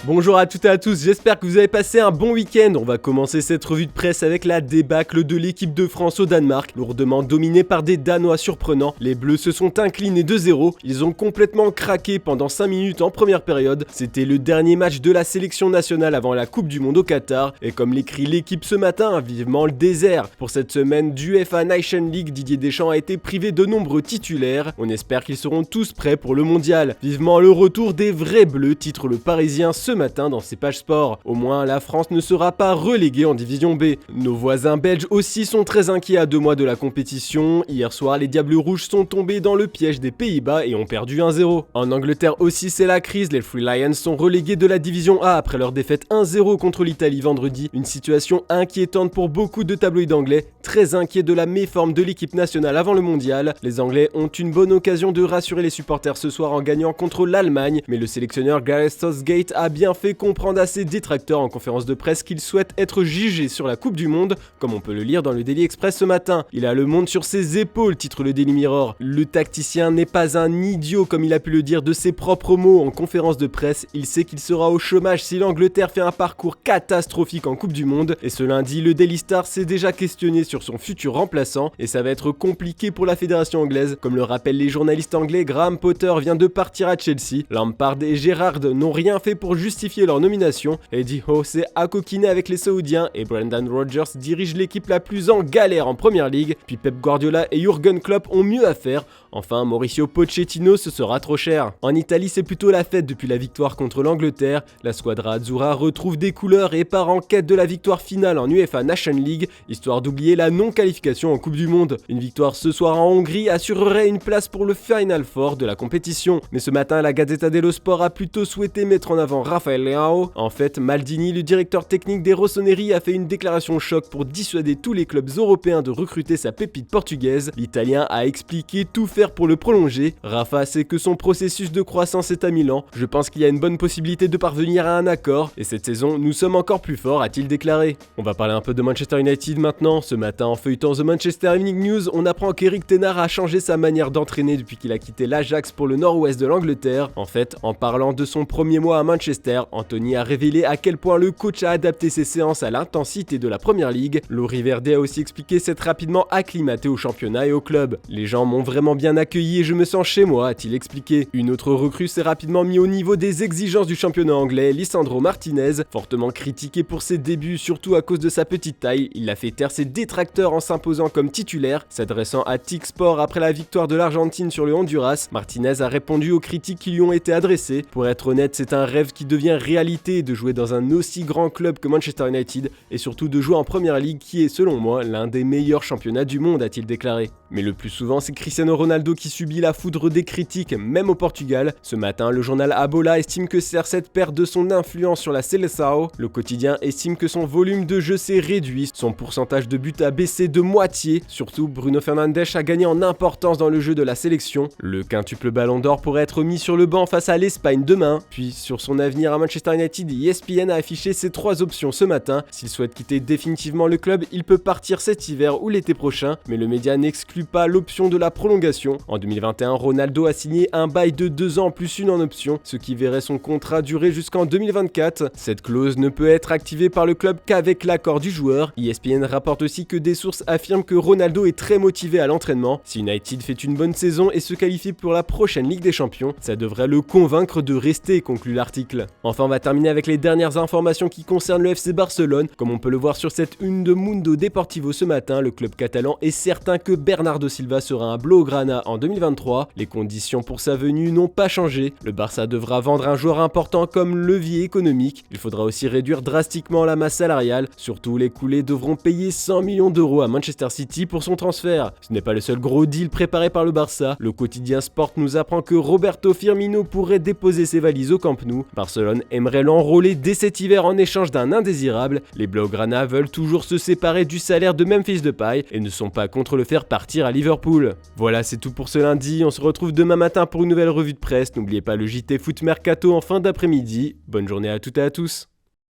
Bonjour à toutes et à tous, j'espère que vous avez passé un bon week-end. On va commencer cette revue de presse avec la débâcle de l'équipe de France au Danemark. Lourdement dominée par des Danois surprenants, les Bleus se sont inclinés 2-0. Ils ont complètement craqué pendant 5 minutes en première période. C'était le dernier match de la sélection nationale avant la Coupe du Monde au Qatar. Et comme l'écrit l'équipe ce matin, vivement le désert. Pour cette semaine d'UEFA Nation League, Didier Deschamps a été privé de nombreux titulaires. On espère qu'ils seront tous prêts pour le mondial. Vivement le retour des vrais Bleus, titre le Parisien ce matin dans ses pages sport. Au moins, la France ne sera pas reléguée en division B. Nos voisins belges aussi sont très inquiets à 2 mois de la compétition. Hier soir, les Diables Rouges sont tombés dans le piège des Pays-Bas et ont perdu 1-0. En Angleterre aussi, c'est la crise. Les Three Lions sont relégués de la division A après leur défaite 1-0 contre l'Italie vendredi. Une situation inquiétante pour beaucoup de tabloïds anglais, très inquiets de la méforme de l'équipe nationale avant le mondial. Les Anglais ont une bonne occasion de rassurer les supporters ce soir en gagnant contre l'Allemagne, mais le sélectionneur Gareth Southgate a bien fait comprendre à ses détracteurs en conférence de presse qu'il souhaite être jugé sur la Coupe du Monde, comme on peut le lire dans le Daily Express ce matin. Il a le monde sur ses épaules, titre le Daily Mirror. Le tacticien n'est pas un idiot comme il a pu le dire de ses propres mots en conférence de presse. Il sait qu'il sera au chômage si l'Angleterre fait un parcours catastrophique en Coupe du Monde. Et ce lundi, le Daily Star s'est déjà questionné sur son futur remplaçant et ça va être compliqué pour la fédération anglaise. Comme le rappellent les journalistes anglais, Graham Potter vient de partir à Chelsea. Lampard et Gerrard n'ont rien fait pour justifier leur nomination. Eddie Howe s'est accoquiné avec les Saoudiens et Brendan Rodgers dirige l'équipe la plus en galère en Première Ligue. Puis Pep Guardiola et Jürgen Klopp ont mieux à faire. Enfin, Mauricio Pochettino, ce sera trop cher. En Italie, c'est plutôt la fête depuis la victoire contre l'Angleterre. La squadra azzurra retrouve des couleurs et part en quête de la victoire finale en UEFA Nation League, histoire d'oublier la non-qualification en Coupe du Monde. Une victoire ce soir en Hongrie assurerait une place pour le Final Four de la compétition. Mais ce matin, la Gazzetta dello Sport a plutôt souhaité mettre en avant Rafael Leao. En fait, Maldini, le directeur technique des Rossoneri, a fait une déclaration choc pour dissuader tous les clubs européens de recruter sa pépite portugaise. L'Italien a expliqué tout faire pour le prolonger. Rafa sait que son processus de croissance est à Milan. Je pense qu'il y a une bonne possibilité de parvenir à un accord. Et cette saison, nous sommes encore plus forts, a-t-il déclaré. On va parler un peu de Manchester United maintenant. Ce matin, en feuilletant The Manchester Evening News, on apprend qu'Eric Ten Hag a changé sa manière d'entraîner depuis qu'il a quitté l'Ajax pour le nord-ouest de l'Angleterre. En fait, en parlant de son premier mois à Manchester, Anthony a révélé à quel point le coach a adapté ses séances à l'intensité de la Première Ligue. Laurie Verde a aussi expliqué s'être rapidement acclimaté au championnat et au club. Les gens m'ont vraiment bien accueilli et je me sens chez moi, a-t-il expliqué. Une autre recrue s'est rapidement mis au niveau des exigences du championnat anglais, Lisandro Martinez. Fortement critiqué pour ses débuts, surtout à cause de sa petite taille, il a fait taire ses détracteurs en s'imposant comme titulaire. S'adressant à TIC Sport après la victoire de l'Argentine sur le Honduras, Martinez a répondu aux critiques qui lui ont été adressées. Pour être honnête, c'est un rêve qui devient réalité de jouer dans un aussi grand club que Manchester United et surtout de jouer en Première Ligue qui est selon moi l'un des meilleurs championnats du monde, a-t-il déclaré. Mais le plus souvent, c'est Cristiano Ronaldo qui subit la foudre des critiques, même au Portugal. Ce matin, le journal Abola estime que CR7 perd de son influence sur la Seleção. Le quotidien estime que son volume de jeu s'est réduit, son pourcentage de buts a baissé de moitié. Surtout, Bruno Fernandes a gagné en importance dans le jeu de la sélection. Le quintuple Ballon d'Or pourrait être mis sur le banc face à l'Espagne demain. Puis, sur son avenir à Manchester United, ESPN a affiché ses 3 options ce matin. S'il souhaite quitter définitivement le club, il peut partir cet hiver ou l'été prochain, mais le média n'exclut pas l'option de la prolongation. En 2021, Ronaldo a signé un bail de 2 ans plus une en option, ce qui verrait son contrat durer jusqu'en 2024. Cette clause ne peut être activée par le club qu'avec l'accord du joueur. ESPN rapporte aussi que des sources affirment que Ronaldo est très motivé à l'entraînement. Si United fait une bonne saison et se qualifie pour la prochaine Ligue des Champions, ça devrait le convaincre de rester, conclut l'article. Enfin, on va terminer avec les dernières informations qui concernent le FC Barcelone. Comme on peut le voir sur cette une de Mundo Deportivo ce matin, le club catalan est certain que Bernardo Silva sera un blaugrana en 2023. Les conditions pour sa venue n'ont pas changé. Le Barça devra vendre un joueur important comme levier économique. Il faudra aussi réduire drastiquement la masse salariale. Surtout, les coulés devront payer 100 millions d'euros à Manchester City pour son transfert. Ce n'est pas le seul gros deal préparé par le Barça. Le quotidien Sport nous apprend que Roberto Firmino pourrait déposer ses valises au Camp Nou. Barcelone aimerait l'enrôler dès cet hiver en échange d'un indésirable. Les Blaugrana veulent toujours se séparer du salaire de Memphis Depay et ne sont pas contre le faire partir à Liverpool. Voilà, c'est tout pour ce lundi. On se retrouve demain matin pour une nouvelle revue de presse. N'oubliez pas le JT Foot Mercato en fin d'après-midi. Bonne journée à toutes et à tous.